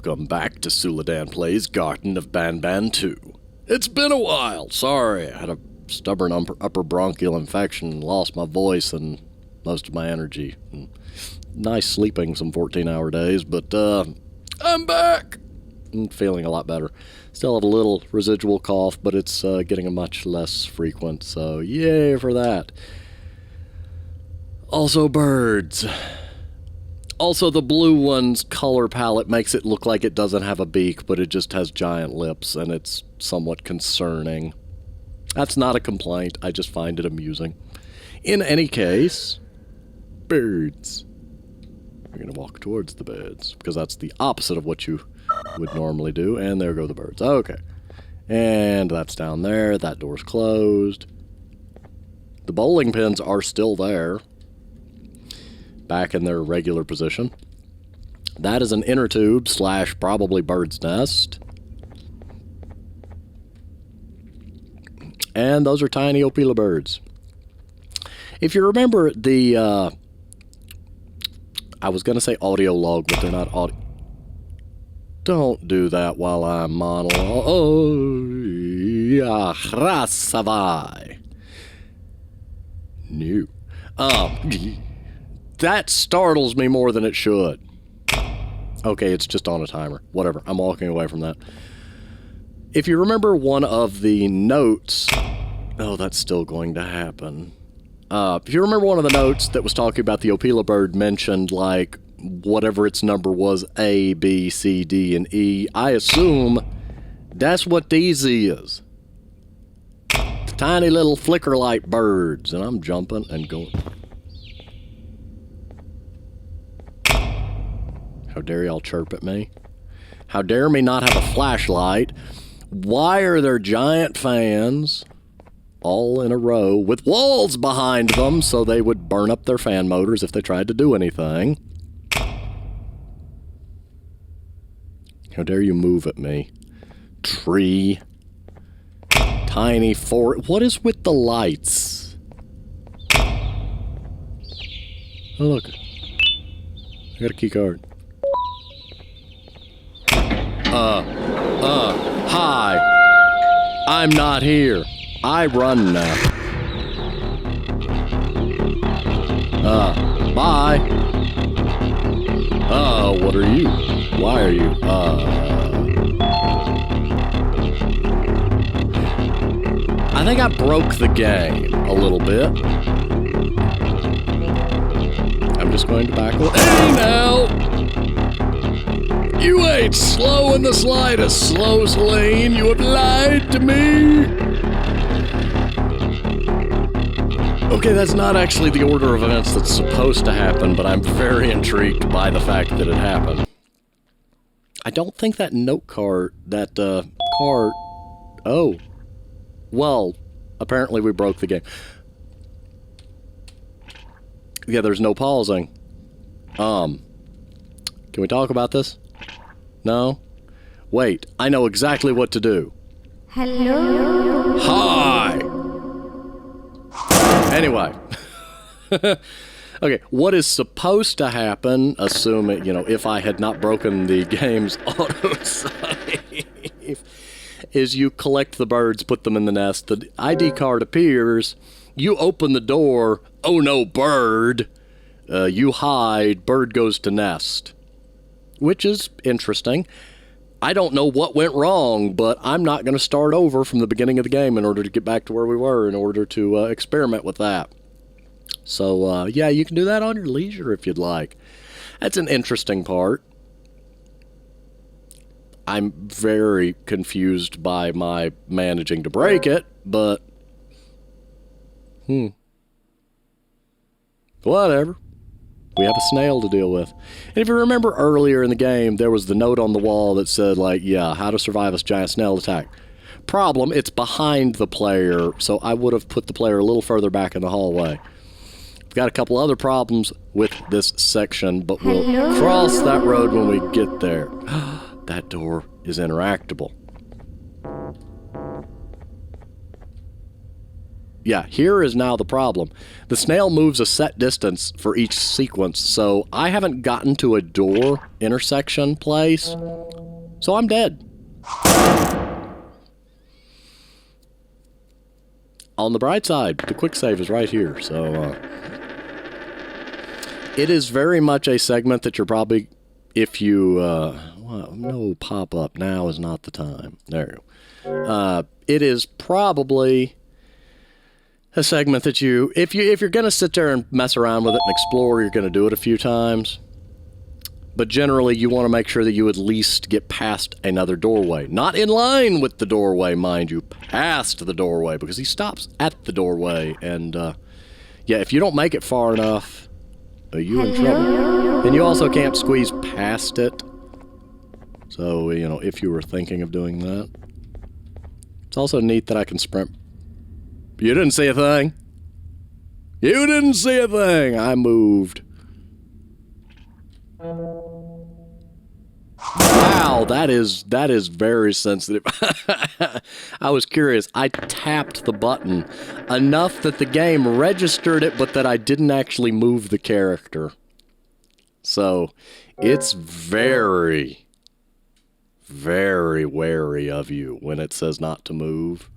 welcome back to Suladan Plays Garten of BanBan 2. It's been a while, sorry, I had a stubborn upper bronchial infection and lost my voice and most of my energy. Nice sleeping some 14-hour days, but I'm back! I'm feeling a lot better. Still have a little residual cough, but it's getting a much less frequent, so yay for that. Also birds. Also, the blue one's color palette makes it look like it doesn't have a beak, but it just has giant lips, and it's somewhat concerning. That's not a complaint, I just find it amusing. In any case, birds. We're going to walk towards the birds, because that's the opposite of what you would normally do, and there go the birds. Okay. And that's down there, that door's closed. The bowling pins are still there. Back in their regular position. That is an inner tube / probably bird's nest. And those are tiny Opila birds. If you remember the, I was going to say audio log, but they're not audio. Don't do that while I'm monologue. Oh, yeah, rasavai. No. That startles me more than it should. Okay, it's just on a timer. Whatever, I'm walking away from that. If you remember one of the notes... Oh, that's still going to happen. If you remember one of the notes that was talking about the Opila bird mentioned, like, whatever its number was, A, B, C, D, and E, I assume that's what these is. Tiny little flicker light birds. And I'm jumping and going... How dare y'all chirp at me? How dare me not have a flashlight? Why are there giant fans all in a row with walls behind them so they would burn up their fan motors if they tried to do anything? How dare you move at me? Tree. Tiny What is with the lights? Oh, look. I got a key card. Hi. I'm not here. I run now. Bye. What are you? Why are you? I think I broke the game a little bit. I'm just going to back away. Hey, now! You ain't slow in the slightest, Slow Lane. You have lied to me. Okay, that's not actually the order of events that's supposed to happen, but I'm very intrigued by the fact that it happened. I don't think that note card, card... Oh. Well, apparently we broke the game. Yeah, there's no pausing. Can we talk about this? No? Wait, I know exactly what to do. Hello? Hi! Anyway. Okay, what is supposed to happen, assuming, if I had not broken the game's autosave, is you collect the birds, put them in the nest, the ID card appears, you open the door, oh no, bird, you hide, bird goes to nest. Which is interesting. I don't know what went wrong, but I'm not going to start over from the beginning of the game in order to get back to where we were, in order to experiment with that. So, yeah, you can do that on your leisure if you'd like. That's an interesting part. I'm very confused by my managing to break it, but... Whatever. We have a snail to deal with. And if you remember earlier in the game, there was the note on the wall that said, like, yeah, how to survive a giant snail attack. Problem, it's behind the player, so I would have put the player a little further back in the hallway. We've got a couple other problems with this section, but we'll cross that road when we get there. That door is interactable. Yeah, here is now the problem. The snail moves a set distance for each sequence, so I haven't gotten to a door intersection place, so I'm dead. On the bright side, the quick save is right here, so it is very much a segment that you're probably, if you, well, no pop-up, now is not the time. There you go. It is probably a segment that if you're going to sit there and mess around with it and explore, you're going to do it a few times. But generally, you want to make sure that you at least get past another doorway. Not in line with the doorway, mind you, past the doorway, because he stops at the doorway. And, yeah, if you don't make it far enough, you're in trouble. And you also can't squeeze past it. So, you know, if you were thinking of doing that. It's also neat that I can sprint. You didn't see a thing. You didn't see a thing. I moved. Wow, that is very sensitive. I was curious. I tapped the button enough that the game registered it, but that I didn't actually move the character. So, it's very, very wary of you when it says not to move.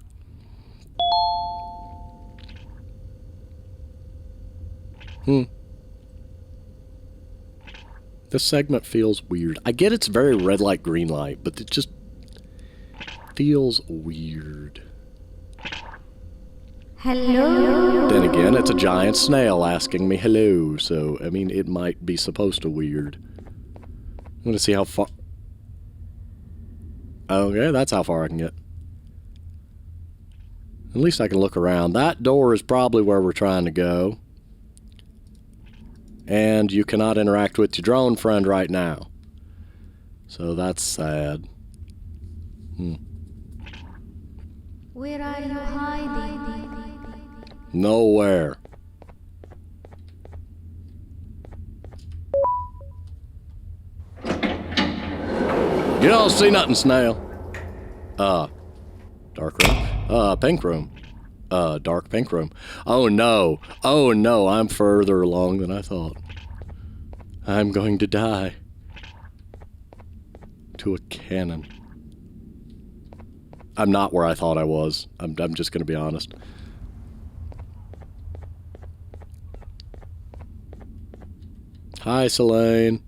This segment feels weird. I get it's very red light, green light, but it just feels weird. Hello? Then again, it's a giant snail asking me hello, so, I mean, it might be supposed to weird. I'm gonna see how far... Okay, that's how far I can get. At least I can look around. That door is probably where we're trying to go. And you cannot interact with your drone friend right now. So that's sad. Where are you hiding? Nowhere. You don't see nothing, snail. Dark room. Pink room. Dark pink room. Oh no. Oh no, I'm further along than I thought. I'm going to die. To a cannon. I'm not where I thought I was. I'm just gonna be honest. Hi, Selene.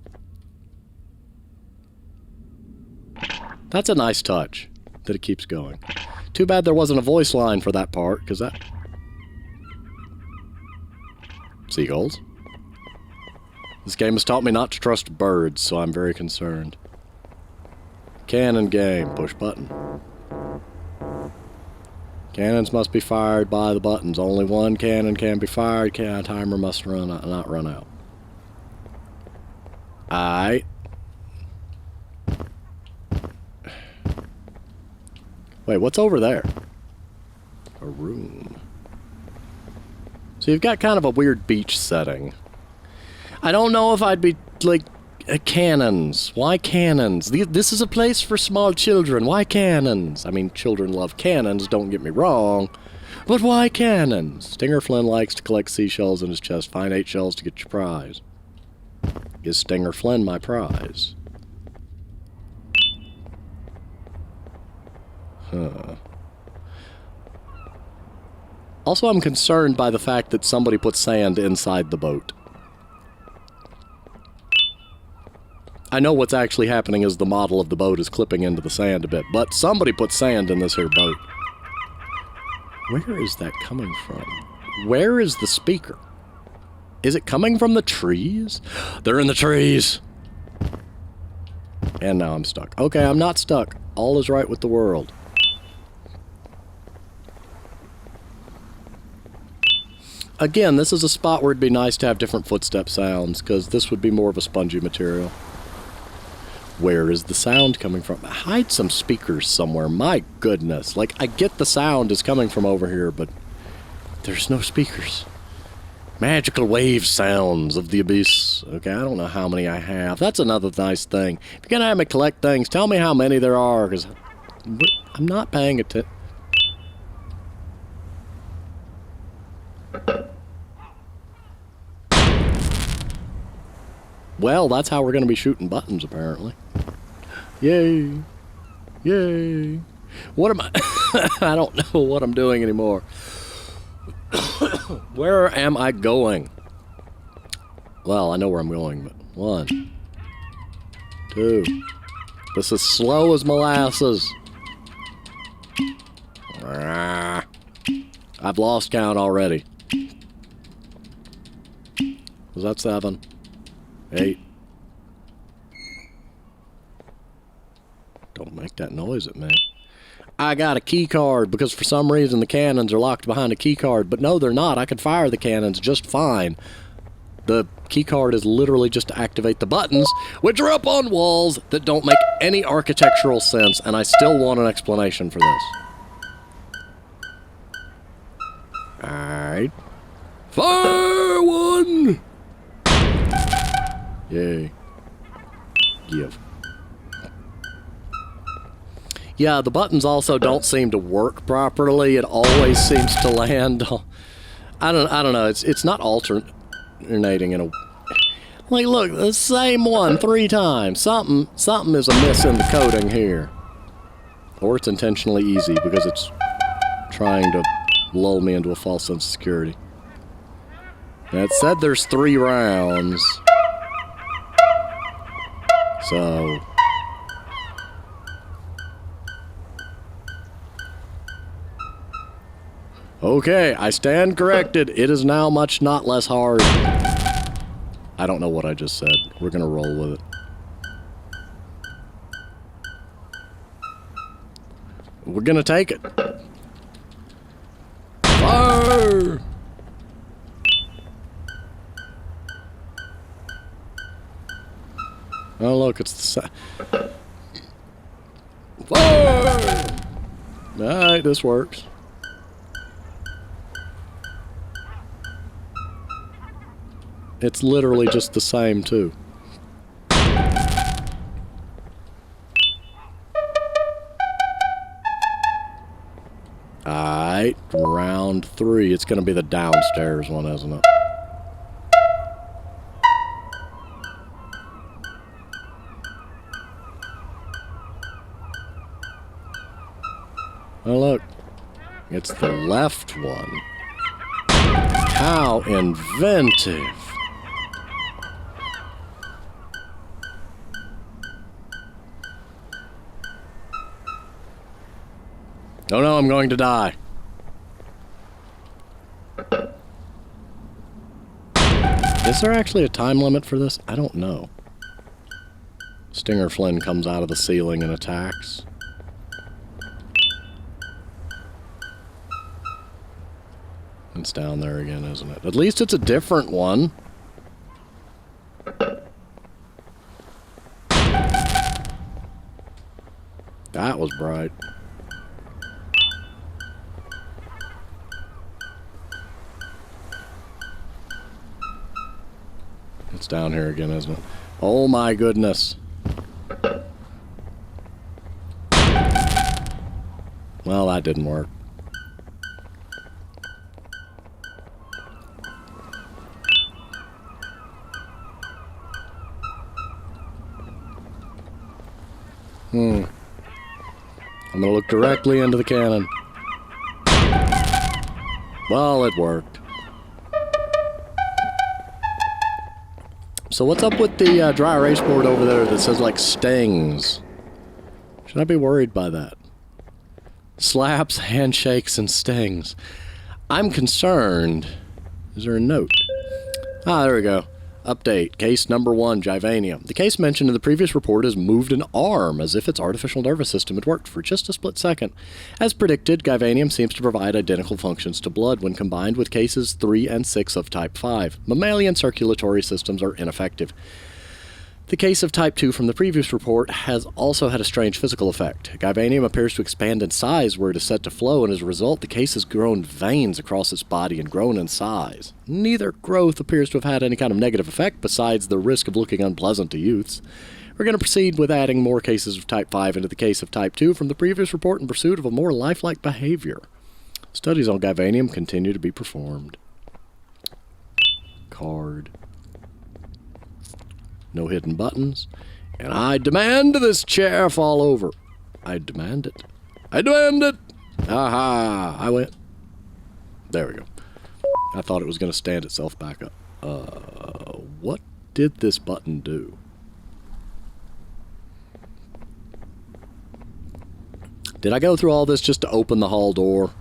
That's a nice touch, that it keeps going. Too bad there wasn't a voice line for that part, because that... Seagulls. This game has taught me not to trust birds, so I'm very concerned. Cannon game. Push button. Cannons must be fired by the buttons. Only one cannon can be fired. Timer must not run out. Aight. Wait, what's over there? A room. So you've got kind of a weird beach setting. I don't know if I'd be, like, cannons. Why cannons? This is a place for small children. Why cannons? I mean, children love cannons, don't get me wrong. But why cannons? Stinger Flynn likes to collect seashells in his chest. Find 8 shells to get your prize. Is Stinger Flynn my prize? Also, I'm concerned by the fact that somebody put sand inside the boat. I know what's actually happening is the model of the boat is clipping into the sand a bit, but somebody put sand in this here boat. Where is that coming from? Where is the speaker? Is it coming from the trees? They're in the trees! And now I'm stuck. Okay, I'm not stuck. All is right with the world. Again, this is a spot where it'd be nice to have different footstep sounds, because this would be more of a spongy material. Where is the sound coming from? Hide some speakers somewhere, my goodness. Like, I get the sound is coming from over here, but there's no speakers. Magical wave sounds of the abyss. Okay, I don't know how many I have. That's another nice thing. If you're gonna have me collect things, tell me how many there are, because I'm not paying attention. Well, that's how we're going to be shooting buttons, apparently. Yay. Yay. What am I... I don't know what I'm doing anymore. Where am I going? Well, I know where I'm going, but 1, 2. This is slow as molasses. I've lost count already. Was that 7? 8? Don't make that noise at me. I got a key card because for some reason the cannons are locked behind a key card, but no, they're not. I could fire the cannons just fine. The key card is literally just to activate the buttons, which are up on walls that don't make any architectural sense, and I still want an explanation for this. Alright. Fire 1! Yay. Give. Yeah, the buttons also don't seem to work properly. It always seems to land. I don't know. It's not alternating in a. Like, look, the same one 3 times. Something is amiss in the coding here, or it's intentionally easy because it's trying to lull me into a false sense of security. Now, it said there's 3 rounds, so. Okay, I stand corrected. It is now much not less hard. I don't know what I just said. We're gonna roll with it. We're gonna take it. Fire! Oh, look, it's the same. Fire! Alright, this works. It's literally just the same, too. Alright, round 3. It's gonna be the downstairs one, isn't it? Oh, look. It's the left one. How inventive. Oh no, I'm going to die. Is there actually a time limit for this? I don't know. Stinger Flynn comes out of the ceiling and attacks. It's down there again, isn't it? At least it's a different one. That was bright. It's down here again, isn't it? Oh my goodness. Well, that didn't work. I'm gonna look directly into the cannon. Well, it worked. So what's up with the dry erase board over there that says, like, stings? Should I be worried by that? Slaps, handshakes, and stings. I'm concerned. Is there a note? Ah, there we go. Update. Case number 1, Givanium. The case mentioned in the previous report has moved an arm, as if its artificial nervous system had worked for just a split second. As predicted, Givanium seems to provide identical functions to blood when combined with cases 3 and 6 of Type 5. Mammalian circulatory systems are ineffective. The case of Type 2 from the previous report has also had a strange physical effect. Givanium appears to expand in size where it is set to flow, and as a result, the case has grown veins across its body and grown in size. Neither growth appears to have had any kind of negative effect besides the risk of looking unpleasant to youths. We're going to proceed with adding more cases of Type 5 into the case of Type 2 from the previous report in pursuit of a more lifelike behavior. Studies on Givanium continue to be performed. Card. No hidden buttons. And I demand this chair fall over. I demand it. I demand it! Aha! I went. There we go. I thought it was going to stand itself back up. What did this button do? Did I go through all this just to open the hall door?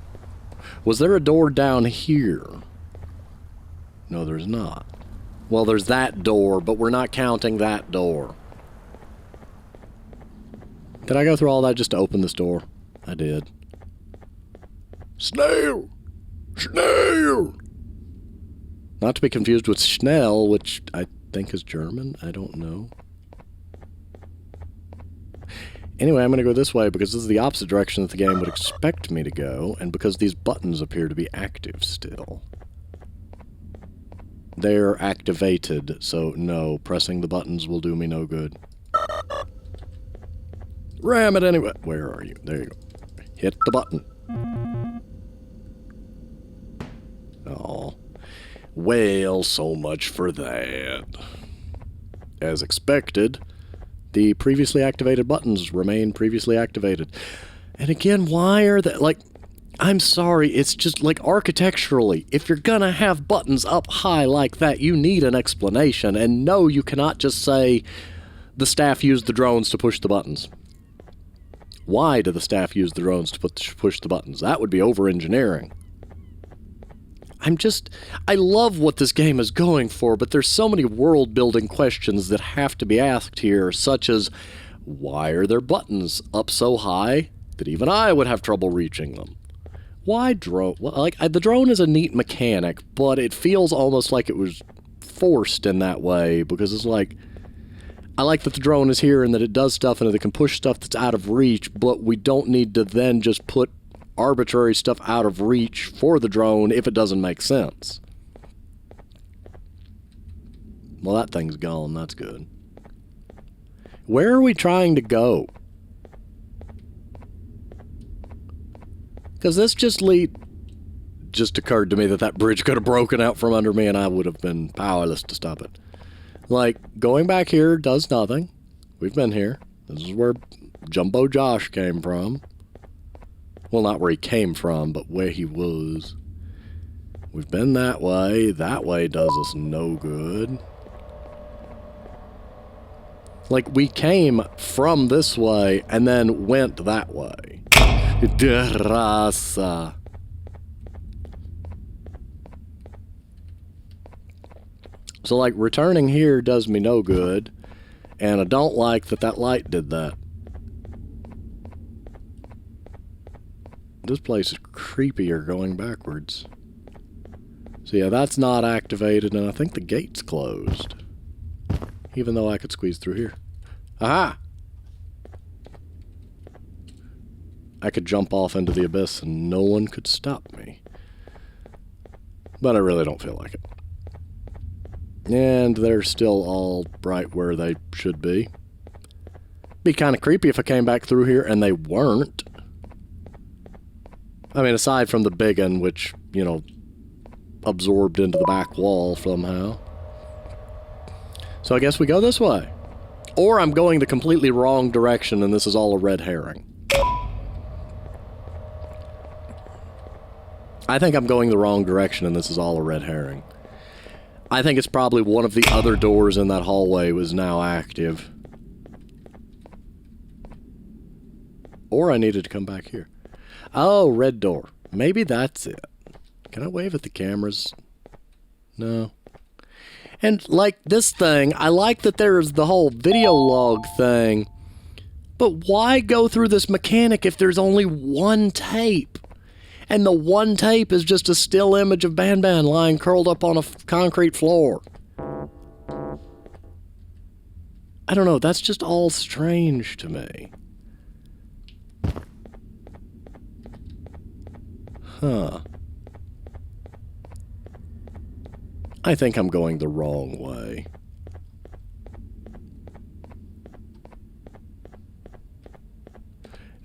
Was there a door down here? No, there's not. Well, there's that door, but we're not counting that door. Did I go through all that just to open this door? I did. Snail! Snail! Not to be confused with Schnell, which I think is German. I don't know. Anyway, I'm going to go this way because this is the opposite direction that the game would expect me to go, and because these buttons appear to be active still. They're activated, so no, pressing the buttons will do me no good. Ram it anyway. Where are you? There you go. Hit the button. Oh. Well, so much for that. As expected, the previously activated buttons remain previously activated. And again, why are they, like, I'm sorry, it's just, like, architecturally, if you're gonna have buttons up high like that, you need an explanation. And no, you cannot just say, the staff used the drones to push the buttons. Why do the staff use the drones to push the buttons? That would be over-engineering. I love what this game is going for, but there's so many world-building questions that have to be asked here, such as, why are there buttons up so high that even I would have trouble reaching them? Why drone? Well, like, the drone is a neat mechanic, but it feels almost like it was forced in that way, because it's like, I like that the drone is here and that it does stuff and that it can push stuff that's out of reach, but we don't need to then just put arbitrary stuff out of reach for the drone if it doesn't make sense. Well, that thing's gone. That's good. Where are we trying to go? Because this just occurred to me that that bridge could have broken out from under me and I would have been powerless to stop it. Like, going back here does nothing. We've been here. This is where Jumbo Josh came from. Well, not where he came from, but where he was. We've been that way. That way does us no good. Like, we came from this way and then went that way. Derasa. So, like, returning here does me no good, and I don't like that that light did that. This place is creepier going backwards. So yeah, that's not activated, and I think the gate's closed. Even though I could squeeze through here. Aha! I could jump off into the abyss and no one could stop me. But I really don't feel like it. And they're still all right where they should be. Be kind of creepy if I came back through here and they weren't. I mean, aside from the big one, which, you know, absorbed into the back wall somehow. So I guess we go this way. Or I'm going the completely wrong direction and this is all a red herring. I think I'm going the wrong direction and this is all a red herring. I think it's probably one of the other doors in that hallway was now active. Or I needed to come back here. Oh, red door. Maybe that's it. Can I wave at the cameras? No. And, like, this thing, I like that there's the whole video log thing. But why go through this mechanic if there's only one tape? And the one tape is just a still image of BanBan lying curled up on a concrete floor. I don't know, that's just all strange to me. Huh. I think I'm going the wrong way.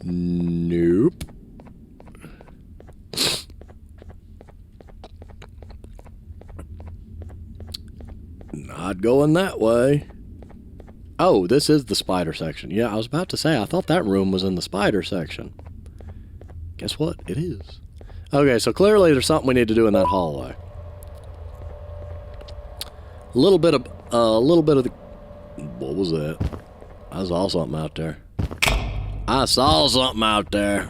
Nope. Not going that way. Oh, this is the spider section. Yeah, I was about to say, I thought that room was in the spider section. Guess what? It is. Okay, so clearly there's something we need to do in that hallway. A little bit of the... What was that? I saw something out there. I saw something out there.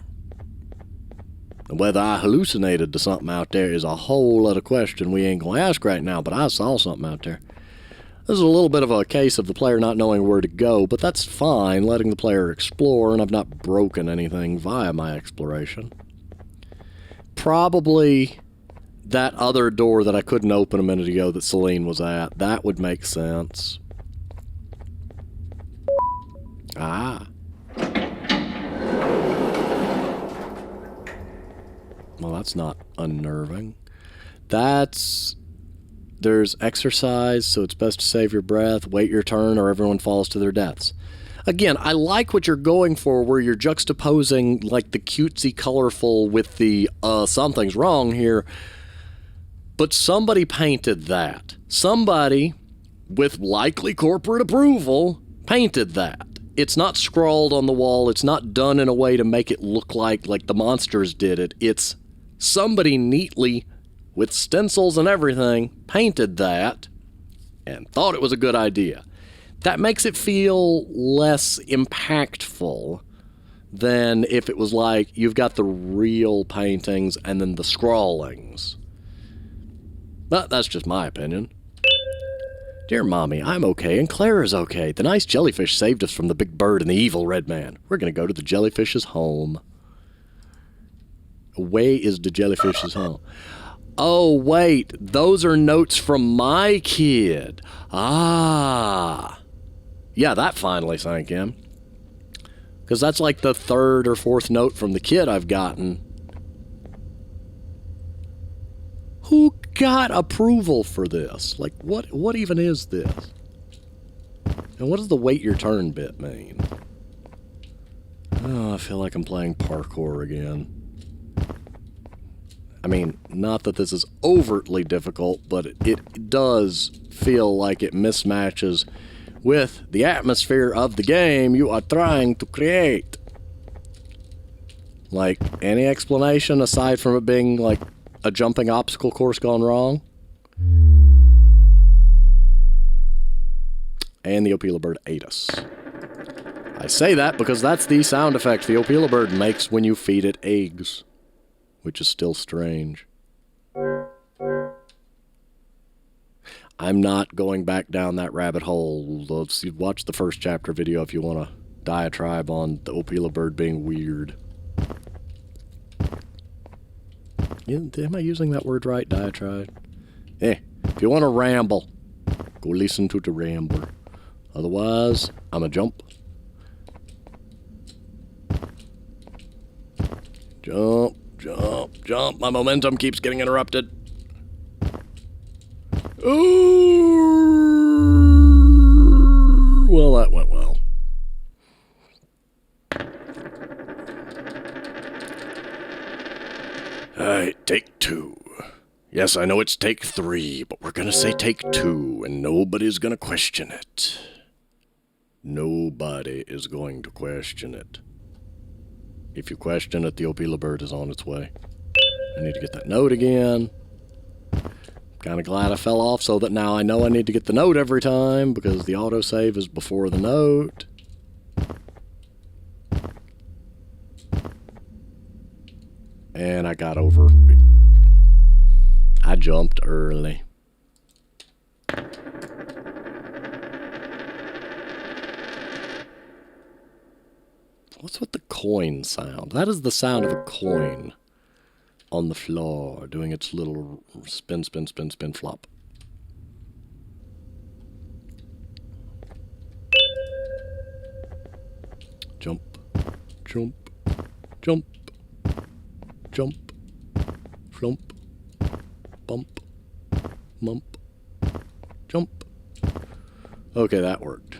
And whether I hallucinated to something out there is a whole other question we ain't gonna ask right now, but I saw something out there. This is a little bit of a case of the player not knowing where to go, but that's fine, letting the player explore, and I've not broken anything via my exploration. Probably that other door that I couldn't open a minute ago that Celine was at. That would make sense. Ah. Well, that's not unnerving. There's exercise, so it's best to save your breath, wait your turn, or everyone falls to their deaths. Again, I like what you're going for, where you're juxtaposing, like, the cutesy colorful with the, something's wrong here. But somebody painted that. Somebody, with likely corporate approval, painted that. It's not scrawled on the wall. It's not done in a way to make it look like the monsters did it. It's somebody neatly, with stencils and everything, painted that and thought it was a good idea. That makes it feel less impactful than if it was like you've got the real paintings and then the scrawlings. But that's just my opinion. Dear Mommy, I'm okay and Claire is okay. The nice jellyfish saved us from the big bird and the evil red man. We're going to go to the jellyfish's home. Away is the jellyfish's home. Oh, wait. Those are notes from my kid. Ah. Yeah, that finally sank in. Because that's like the third or fourth note from the kid I've gotten. Who got approval for this? Like, what even is this? And what does the wait your turn bit mean? Oh, I feel like I'm playing parkour again. I mean, not that this is overtly difficult, but it does feel like it mismatches with the atmosphere of the game you are trying to create. Like, any explanation aside from it being like a jumping obstacle course gone wrong? And the Opila bird ate us. I say that because that's the sound effect the Opila bird makes when you feed it eggs, which is still strange. I'm not going back down that rabbit hole. Watch the first chapter video if you want to diatribe on the Opila bird being weird. Am I using that word right, diatribe? If you want to ramble, go listen to the rambler. Otherwise, I'm a jump. Jump, jump, jump. My momentum keeps getting interrupted. Ooh, well, that went well. Alright, take two. Yes, I know it's take three, but we're gonna say take two, and nobody's gonna question it. Nobody is going to question it. If you question it, the Opila bird is on its way. I need to get that note again. Kind of glad I fell off so that now I know I need to get the note every time because the autosave is before the note. And I got over. I jumped early. What's with the coin sound? That is the sound of a coin on the floor doing its little spin, spin, spin, spin, flop. Jump, jump, jump, jump, flump, bump, mump, jump. Okay, that worked.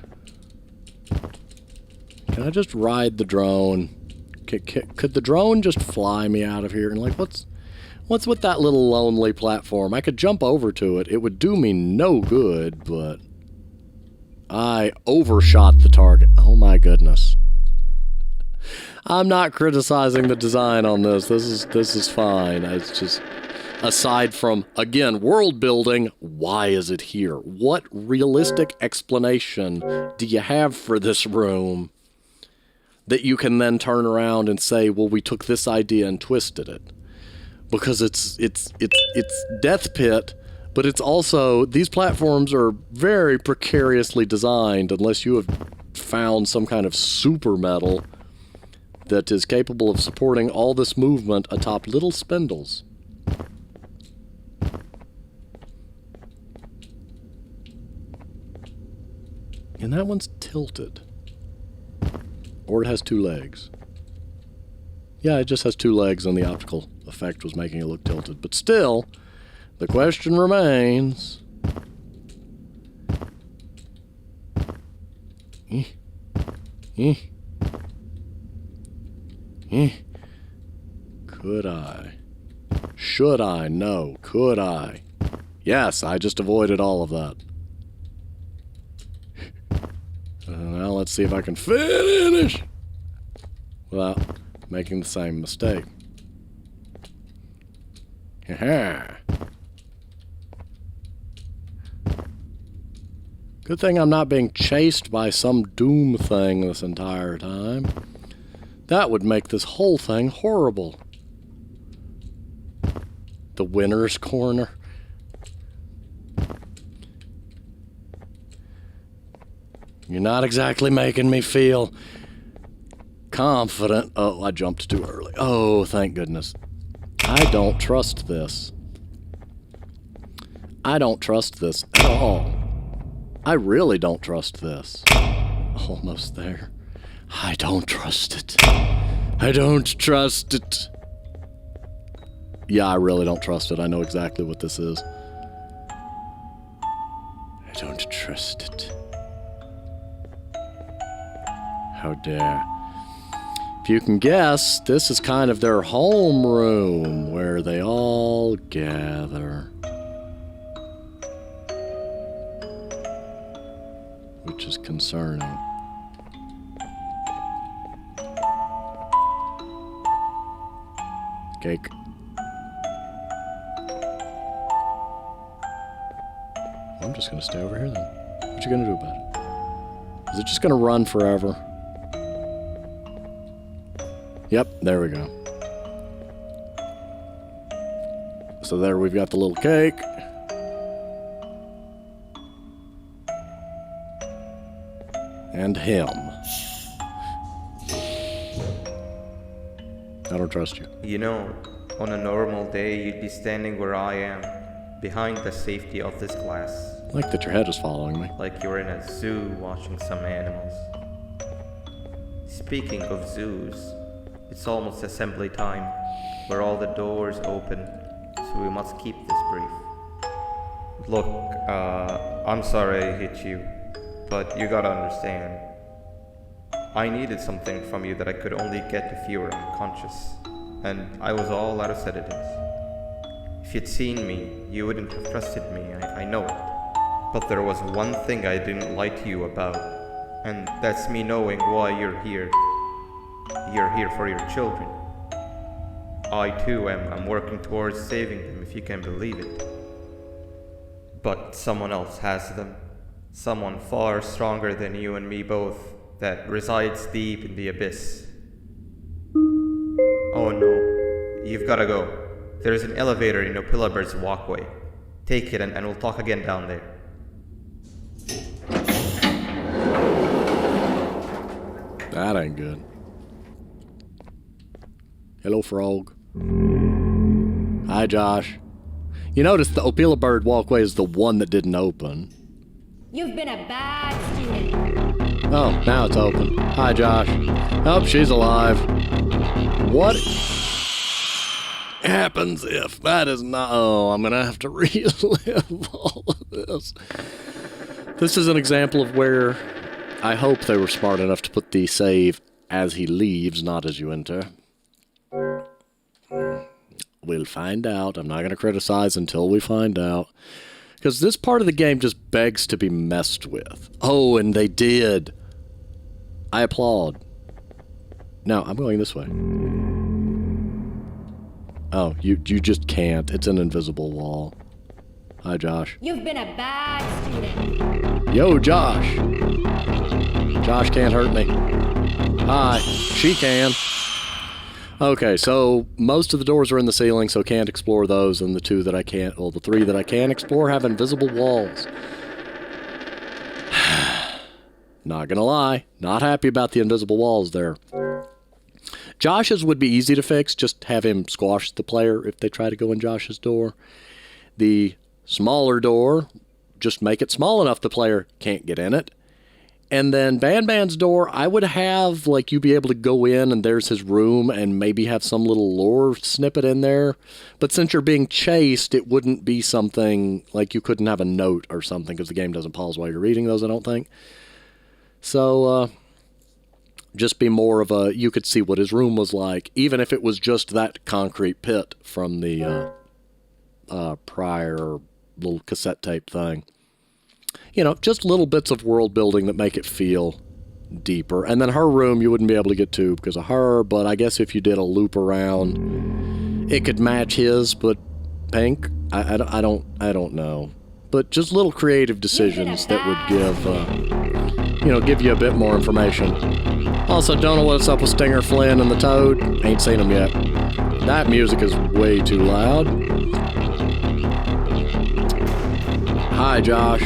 Can I just ride the drone? Could the drone just fly me out of here? And like, what's with that little lonely platform? I could jump over to it. It would do me no good, but I overshot the target. Oh my goodness. I'm not criticizing the design on this. This is fine. It's just, aside from, again, world building, why is it here? What realistic explanation do you have for this room that you can then turn around and say, well, we took this idea and twisted it? Because it's Death Pit, but it's also, these platforms are very precariously designed unless you have found some kind of super metal that is capable of supporting all this movement atop little spindles. And that one's tilted. Or it has two legs. Yeah, it just has two legs and the optical effect was making it look tilted. But still, the question remains. Could I? Should I? No. Could I? Yes, I just avoided all of that. Now let's see if I can finish without making the same mistake. Good thing I'm not being chased by some doom thing this entire time. That would make this whole thing horrible. The winner's corner. You're not exactly making me feel confident. Oh, I jumped too early. Oh, thank goodness. I don't trust this. I don't trust this at all. I really don't trust this. Almost there. I don't trust it. I don't trust it. Yeah, I really don't trust it. I know exactly what this is. I don't trust it. How dare. If you can guess, this is kind of their home room where they all gather. Which is concerning. Cake. I'm just gonna stay over here then. What you gonna do about it? Is it just gonna run forever? Yep, there we go. So there we've got the little cake. And him. I don't trust you. You know, on a normal day, you'd be standing where I am, behind the safety of this glass. Like that your head is following me. Like you're in a zoo watching some animals. Speaking of zoos, it's almost assembly time. Where all the doors open, so we must keep this brief. Look, I'm sorry I hit you, but you gotta understand. I needed something from you that I could only get if you were unconscious, and I was all out of sedatives. If you'd seen me, you wouldn't have trusted me, I know it. But there was one thing I didn't lie to you about, and that's me knowing why you're here. You're here for your children. I too am working towards saving them, if you can believe it. But someone else has them. Someone far stronger than you and me both, that resides deep in the abyss. Oh no, you've gotta go. There's an elevator in Opillabird's walkway. Take it and we'll talk again down there. That ain't good. Hello, frog. Hi, Josh. You notice the Opilabird walkway is the one that didn't open. You've been a bad student. Oh, now it's open. Hi, Josh. Oh, she's alive. What happens if that is not... Oh, I'm going to have to relive all of this. This is an example of where I hope they were smart enough to put the save as he leaves, not as you enter. We'll find out. I'm not going to criticize until we find out. Because this part of the game just begs to be messed with. Oh, and they did. I applaud. Now, I'm going this way. Oh, you just can't. It's an invisible wall. Hi, Josh. You've been a bad student. Yo, Josh. Josh can't hurt me. Hi. She can. Okay, so most of the doors are in the ceiling, so can't explore those, and the two that I can't, well, the three that I can explore have invisible walls. Not gonna lie, not happy about the invisible walls there. Josh's would be easy to fix, just have him squash the player if they try to go in Josh's door. The smaller door, just make it small enough the player can't get in it. And then BanBan's door, I would have, like, you be able to go in and there's his room and maybe have some little lore snippet in there. But since you're being chased, it wouldn't be something, like you couldn't have a note or something because the game doesn't pause while you're reading those, I don't think. So, just be more of a, you could see what his room was like, even if it was just that concrete pit from the prior little cassette tape thing. You know, just little bits of world building that make it feel deeper. And then her room you wouldn't be able to get to because of her, but I guess if you did a loop around, it could match his, but pink? I don't know. But just little creative decisions that would give, give you a bit more information. Also, don't know what's up with Stinger Flynn and the Toad. Ain't seen him yet. That music is way too loud. Hi, Josh.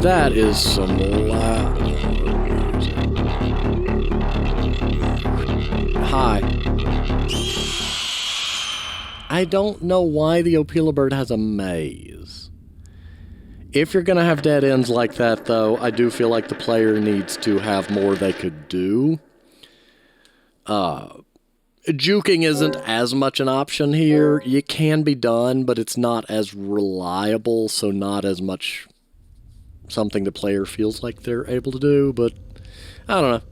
That is some loud music. Hi. I don't know why the Opila Bird has a maze. If you're going to have dead ends like that, though, I do feel like the player needs to have more they could do. Juking isn't as much an option here. It can be done, but it's not as reliable, so not as much something the player feels like they're able to do, but I don't know.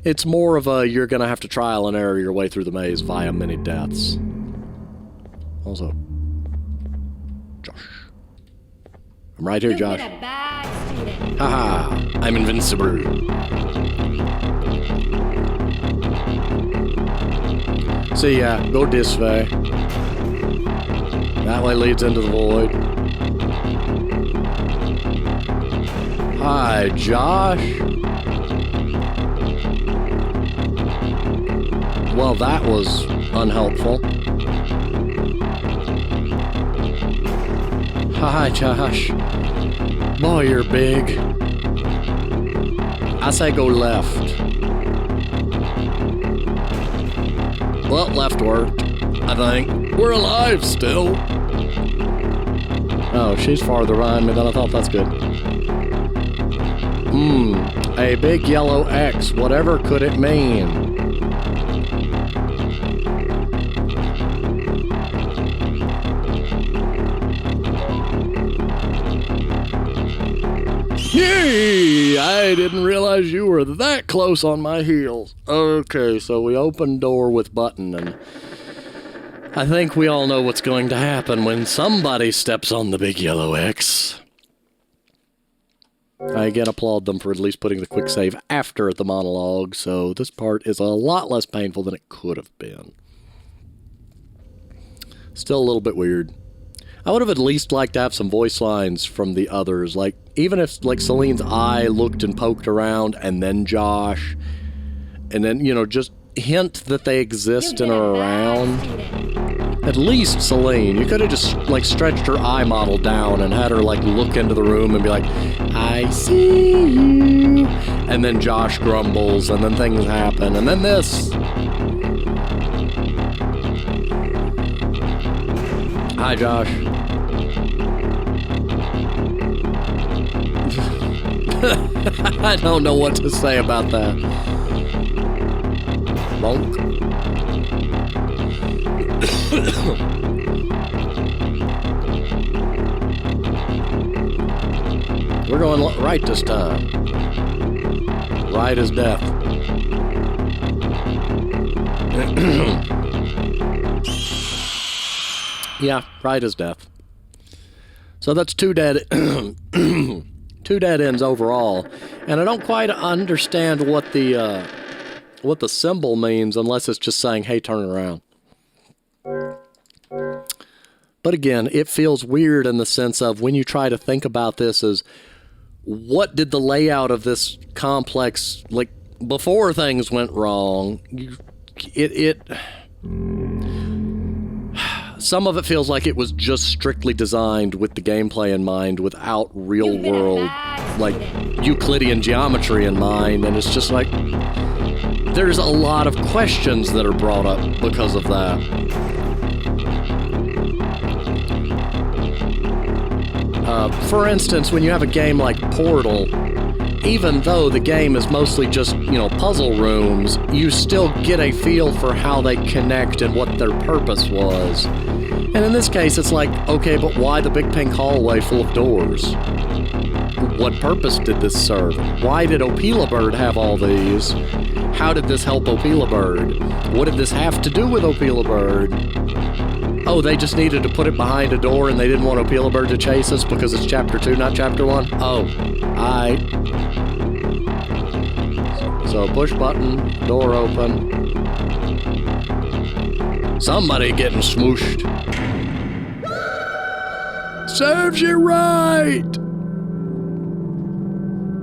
It's more of a, you're going to have to trial and error your way through the maze via many deaths. Also, Josh. I'm right here, Josh. You've been a bad student. Haha, I'm invincible. So yeah, go this way. That way leads into the void. Hi, Josh. Well, that was unhelpful. Hi, Josh. Boy, you're big. I say go left. Well, left worked, I think. We're alive still. Oh, she's farther behind me than I thought. That's good. A big yellow X. Whatever could it mean? Yay! I didn't realize you were that close on my heels. Okay, so we open door with button, and I think we all know what's going to happen when somebody steps on the big yellow X. I again applaud them for at least putting the quick save after the monologue, so this part is a lot less painful than it could have been. Still a little bit weird. I would have at least liked to have some voice lines from the others, like, even if, like, Celine's eye looked and poked around, and then Josh, and then, just hint that they exist and are around. At least Celine. You could have just, like, stretched her eye model down and had her, like, look into the room and be like, I see you. And then Josh grumbles, and then things happen, and then this. Hi, Josh. I don't know what to say about that. Bonk. We're going right this time. Right as death. Yeah, right as death. So that's two dead two dead ends overall. And I don't quite understand what the symbol means unless it's just saying, hey, turn around. But again, it feels weird in the sense of when you try to think about this as what did the layout of this complex, like, before things went wrong, some of it feels like it was just strictly designed with the gameplay in mind without real world, like, Euclidean geometry in mind, and it's just like, there's a lot of questions that are brought up because of that. For instance, when you have a game like Portal, even though the game is mostly just, puzzle rooms, you still get a feel for how they connect and what their purpose was. And in this case, it's like, okay, but why the big pink hallway full of doors? What purpose did this serve? Why did Opila Bird have all these? How did this help Opila Bird? What did this have to do with Opila Bird? Oh, they just needed to put it behind a door and they didn't want Opila Bird to chase us because it's Chapter 2, not Chapter 1? Oh, So push button, door open. Somebody getting smooshed. Serves you right!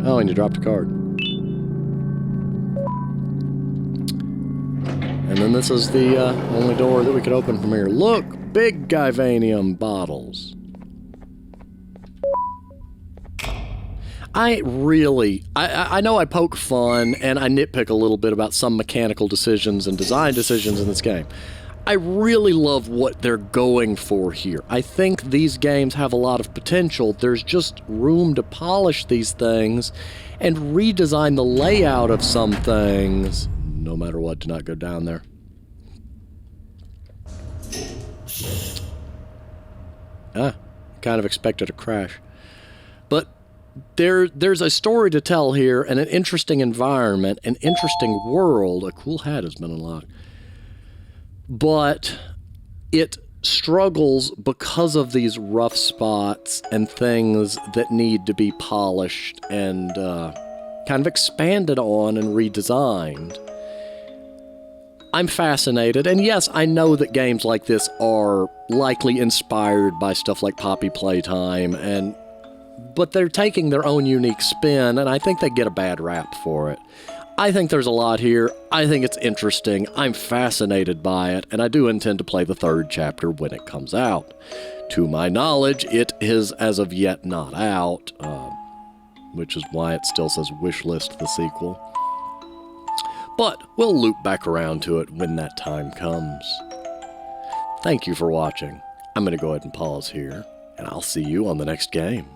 Oh, and you dropped a card. And then this is the only door that we could open from here. Look! Big Guyvanium bottles. I know I poke fun and I nitpick a little bit about some mechanical decisions and design decisions in this game. I really love what they're going for here. I think these games have a lot of potential. There's just room to polish these things and redesign the layout of some things. No matter what, do not go down there. Kind of expected a crash. But there's a story to tell here and an interesting environment, an interesting world. A cool hat has been unlocked. But it struggles because of these rough spots and things that need to be polished and kind of expanded on and redesigned. I'm fascinated, and yes, I know that games like this are likely inspired by stuff like Poppy Playtime, but they're taking their own unique spin, and I think they get a bad rap for it. I think there's a lot here. I think it's interesting. I'm fascinated by it, and I do intend to play the third chapter when it comes out. To my knowledge, it is as of yet not out, which is why it still says wishlist the sequel. But we'll loop back around to it when that time comes. Thank you for watching. I'm going to go ahead and pause here, and I'll see you on the next game.